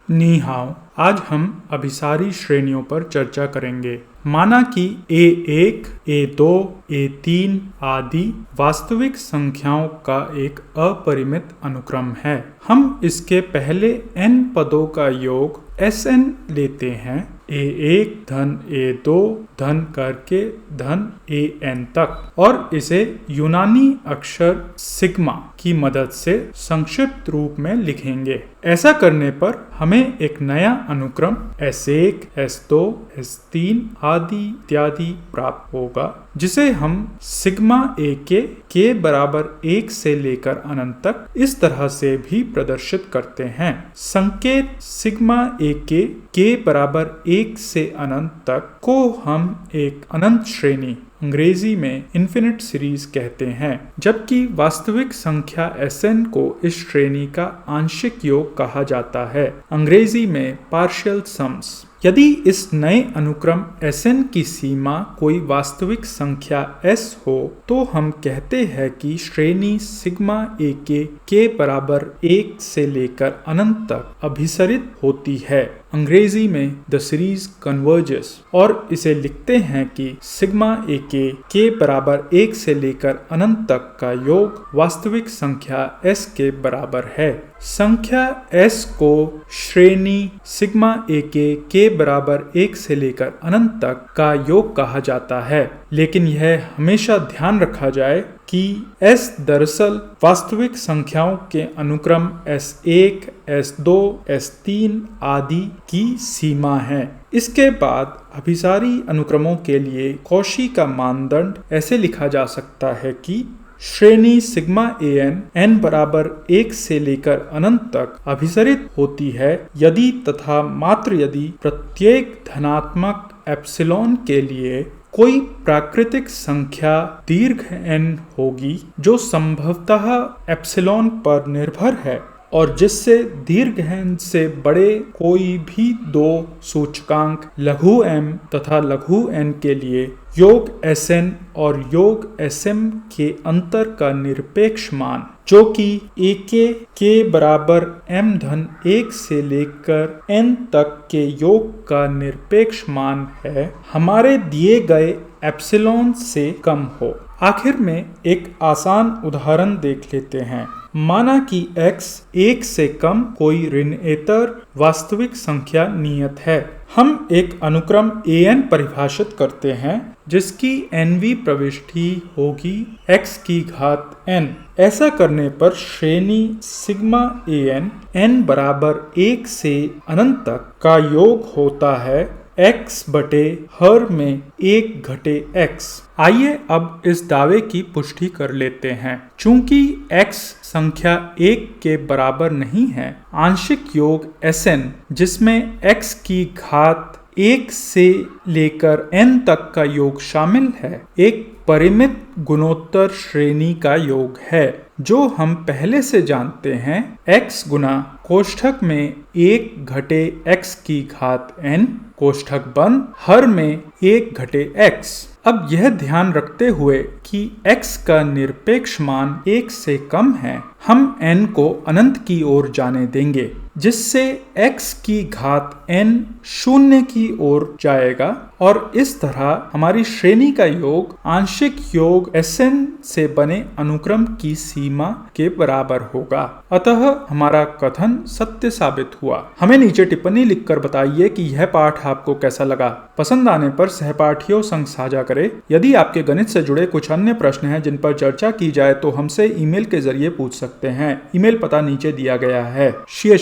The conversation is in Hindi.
नी हाओ। आज हम अभिसारी श्रेणियों पर चर्चा करेंगे। माना कि A1, A2, A3 आदि वास्तविक संख्याओं का एक अपरिमित अनुक्रम है। हम इसके पहले n पदों का योग Sn लेते हैं, A1 धन A2 धन करके धन An तक, और इसे यूनानी अक्षर सिग्मा की मदद से संक्षिप्त रूप में लिखेंगे। ऐसा करने पर हमें एक नया अनुक्रम S1, S2, S3 आदि इत्यादि प्राप्त होगा, जिसे हम सिग्मा के बराबर 1 से लेकर अनंत तक इस तरह से भी प्रदर्शित करते हैं। संकेत सिग्मा के बराबर 1 से अनंत तक को हम एक अनंत श्रेणी, अंग्रेजी में इन्फिनिट सीरीज कहते हैं, जबकि वास्तविक संख्या Sn को इस श्रेणी का आंशिक योग कहा जाता है, अंग्रेजी में पार्शियल सम्स। यदि इस नए अनुक्रम Sn की सीमा कोई वास्तविक संख्या S हो, तो हम कहते हैं कि श्रेणी सिग्मा के बराबर 1 से लेकर अनंत तक अभिसरित होती है, अंग्रेजी में द सीरीज कन्वर्जेस, और इसे लिखते हैं कि सिग्मा के बराबर 1 से लेकर अनंत तक का योग वास्तविक संख्या S के बराबर है। संख्या S को श्रेणी सिग्मा के बराबर 1 से लेकर अनंत तक का योग कहा जाता है, लेकिन यह हमेशा ध्यान रखा जाए कि S दरअसल वास्तविक संख्याओं के अनुक्रम S1, S2, S3 आदि की सीमा है। इसके बाद अभिसारी अनुक्रमों के लिए कॉशी का मानदंड ऐसे लिखा जा सकता है कि श्रेणी सिग्मा n बराबर 1 से लेकर अनंत तक अभिसरित होती है यदि तथा मात्र यदि प्रत्येक धनात्मक एप्सिलॉन के लिए कोई प्राकृतिक संख्या दीर्घ n होगी जो संभवतः एप्सिलॉन पर निर्भर है, और जिससे दीर्घ n से बड़े कोई भी दो सूचकांक लघु m तथा लघु n के लिए योग Sn और योग Sm के अंतर का निरपेक्ष मान, जो कि के बराबर m धन 1 से लेकर n तक के योग का निरपेक्ष मान है, हमारे दिए गए एप्सिलॉन से कम हो। आखिर में एक आसान उदाहरण देख लेते हैं। माना कि x 1 से कम कोई ऋणेतर वास्तविक संख्या नियत है। हम एक अनुक्रम An परिभाषित करते हैं जिसकी nवीं प्रविष्टि होगी x की घात n। ऐसा करने पर श्रेणी सिग्मा n बराबर 1 से अनंत तक का योग होता है x बटे हर में 1 घटे x। आइए अब इस दावे की पुष्टि कर लेते हैं। चूंकि x संख्या 1 के बराबर नहीं है, आंशिक योग Sn जिसमें x की घात 1 से लेकर n तक का योग शामिल है, एक परिमित गुणोत्तर श्रेणी का योग है, जो हम पहले से जानते हैं x गुना कोष्ठक में 1 घटे x की घात n कोष्ठक बंद हर में 1 घटे x। अब यह ध्यान रखते हुए कि x का निरपेक्ष मान 1 से कम है, हम n को अनंत की ओर जाने देंगे, जिससे x की घात n शून्य की ओर जाएगा, और इस तरह हमारी श्रेणी का योग आंशिक योग Sn से बने अनुक्रम की सीमा के बराबर होगा। अतः हमारा कथन सत्य साबित हुआ। हमें नीचे टिप्पणी लिखकर बताइए कि यह पाठ आपको कैसा लगा। पसंद आने पर सहपाठियों संग साझा करें। यदि आपके गणित से जुड़े कुछ अन्य प्रश्न हैं जिन पर चर्चा की जाए तो हमसे ईमेल के जरिए पूछ सकते हैं। ईमेल पता नीचे दिया गया है। शेयर